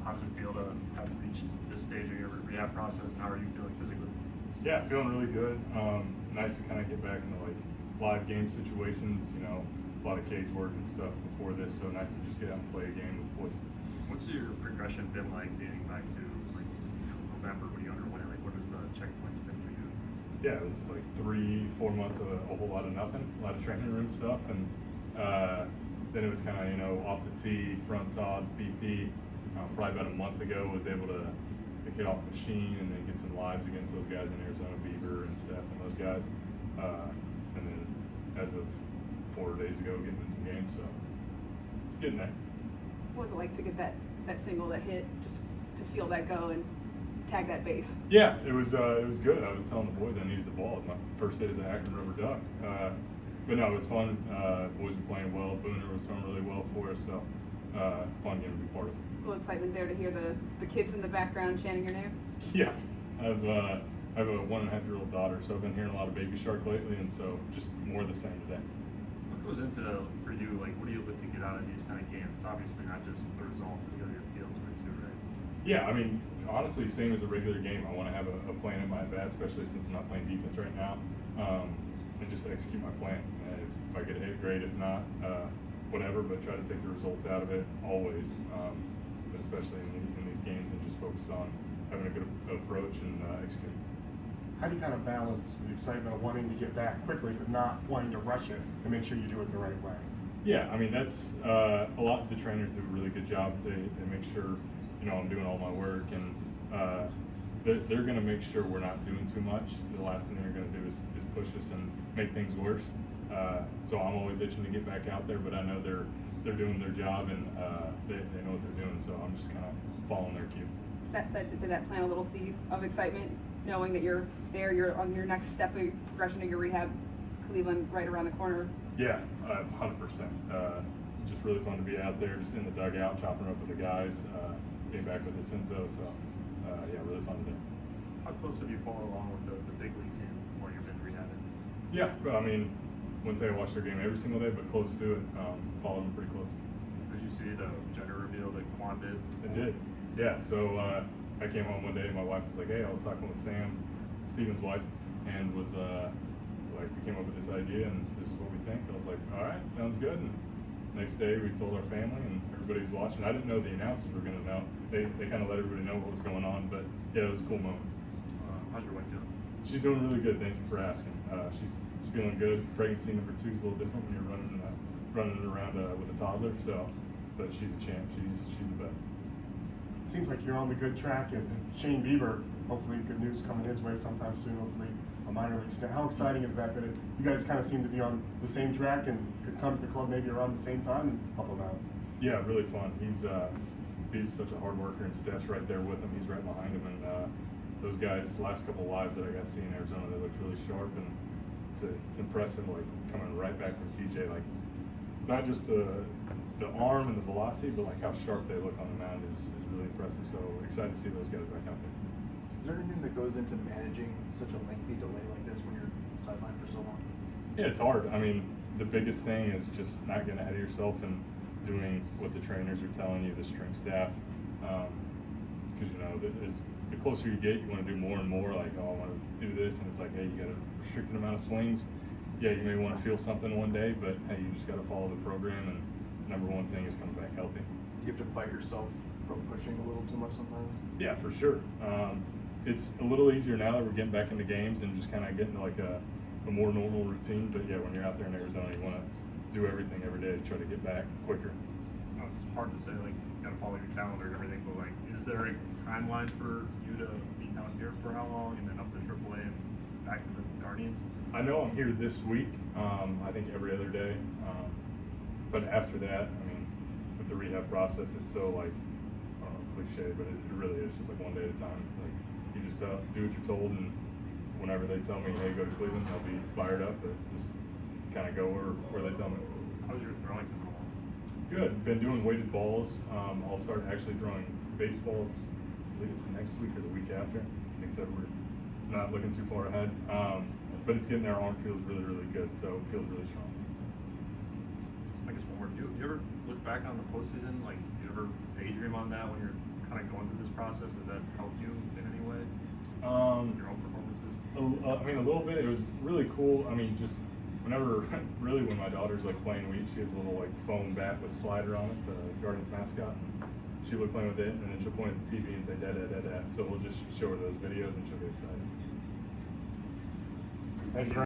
how does it feel to have reached this stage of your rehab process, and how are you feeling physically? Yeah, feeling really good. Nice to kind of get back into like live game situations. You know, a lot of cage work and stuff before this, so nice to just get out and play a game with the boys. What's your progression been like dating back to like November when you underwent? Like, what has the checkpoints been for you? Yeah, it was like 3-4 months of a whole lot of nothing, a lot of training room stuff, and then it was kind of, you know, off the tee, front toss, BP. Probably about a month ago, was able to get off the machine and then get some lives against those guys in Arizona, Beaver and Steph and those guys. And then as of 4 days ago, getting in some games, so getting there. What was it like to get that single that hit, just to feel that go and tag that base? Yeah, it was good. I was telling the boys I needed the ball. My first day as an Akron RubberDuck. But no, it was fun. Boys were playing well. Booner was throwing really well for us, so fun game to be part of. A little excitement there to hear the kids in the background chanting your name? Yeah, I have a 1.5-year-old daughter, so I've been hearing a lot of Baby Shark lately, and so just more of the same today. What goes into for you? Like, what do you look to get out of these kind of games? It's obviously not just the results; it's got to feel to it too, right? Yeah, I mean, honestly, same as a regular game. I want to have a plan in my bat, especially since I'm not playing defense right now, and just execute my plan. If I get a hit, great. If not, whatever. But try to take the results out of it always, but especially in these games, and just focus on having a good approach and execute. How do you kind of balance the excitement of wanting to get back quickly, but not wanting to rush it and make sure you do it the right way? Yeah, I mean, that's a lot of the trainers do a really good job. They make sure, you know, I'm doing all my work, and they're going to make sure we're not doing too much. The last thing they're going to do is push us and make things worse. So I'm always itching to get back out there, but I know they're doing their job, and they know what they're doing. So I'm just kind of following their cue. That said, did that plant a little seed of excitement, knowing that you're there, you're on your next step of progression of your rehab, Cleveland right around the corner? Yeah, 100%. Just really fun to be out there, just in the dugout, chopping up with the guys, being back with the Senzo. So yeah, really fun to do. How close have you followed along with the big league team while you've been rehabbing? Yeah, I mean, wouldn't say I watch their game every single day, but close to it. Followed them pretty close. Did you see the gender reveal that Quan did? It did. Yeah, so I came home one day and my wife was like, hey, I was talking with Sam, Steven's wife, and was like, we came up with this idea and this is what we think. I was like, all right, sounds good. And next day we told our family and everybody was watching. I didn't know the announcers were going to know. They kind of let everybody know what was going on, but yeah, it was a cool moment. How's your wife doing? She's doing really good. Thank you for asking. She's feeling good. Pregnancy number 2 is a little different when you're running around with a toddler. So, but she's a champ. She's the best. It seems like you're on the good track, and Shane Bieber, hopefully good news coming his way sometime soon, hopefully a minor league stint. How exciting is that you guys kind of seem to be on the same track and could come to the club maybe around the same time and help him out? Yeah, really fun. He's such a hard worker, and Steph's right there with him. He's right behind him, and those guys, the last couple of lives that I got to see in Arizona, they looked really sharp, and it's impressive, like coming right back from TJ, like not just the arm and the velocity, but like how sharp they look on the mound is really impressive. So excited to see those guys back out there. Is there anything that goes into managing such a lengthy delay like this when you're sidelined for so long? Yeah, it's hard. I mean, the biggest thing is just not getting ahead of yourself and doing what the trainers are telling you, the strength staff. Because you know, the closer you get, you want to do more and more. Like, oh, I want to do this, and it's like, hey, you got a restricted amount of swings. Yeah, you may want to feel something one day, but hey, you just got to follow the program. And number one thing is coming back healthy. Do you have to fight yourself from pushing a little too much sometimes? Yeah, for sure. It's a little easier now that we're getting back into games and just kind of getting like a more normal routine. But yeah, when you're out there in Arizona, you want to do everything every day to try to get back quicker. It's hard to say, like, you gotta follow your calendar and everything, but like, is there a timeline for you to be down here for how long, and then up to AAA and back to the Guardians? I know I'm here this week. I think every other day. But after that, I mean, with the rehab process, it's so like, I don't know, cliche, but it really is just like one day at a time. Like, you just do what you're told, and whenever they tell me, hey, go to Cleveland, I'll be fired up, but just kind of go where they tell me. How's your throwing control? Good. Been doing weighted balls. I'll start actually throwing baseballs. I believe it's next week or the week after. Except we're not looking too far ahead. But it's getting there. Arm feels really, really good. So it feels really strong. I guess one more. Do you ever look back on the postseason? Like, do you ever daydream on that when you're kind of going through this process? Has that helped you in any way? Your own performances? I mean, a little bit. It was really cool. I mean, just whenever, really, when my daughter's like playing Wii, she has a little like foam bat with slider on it, the Guardians mascot. And she'll be playing with it, and then she'll point at the TV and say, "Da da da da." So we'll just show her those videos, and she'll be excited. Thank you.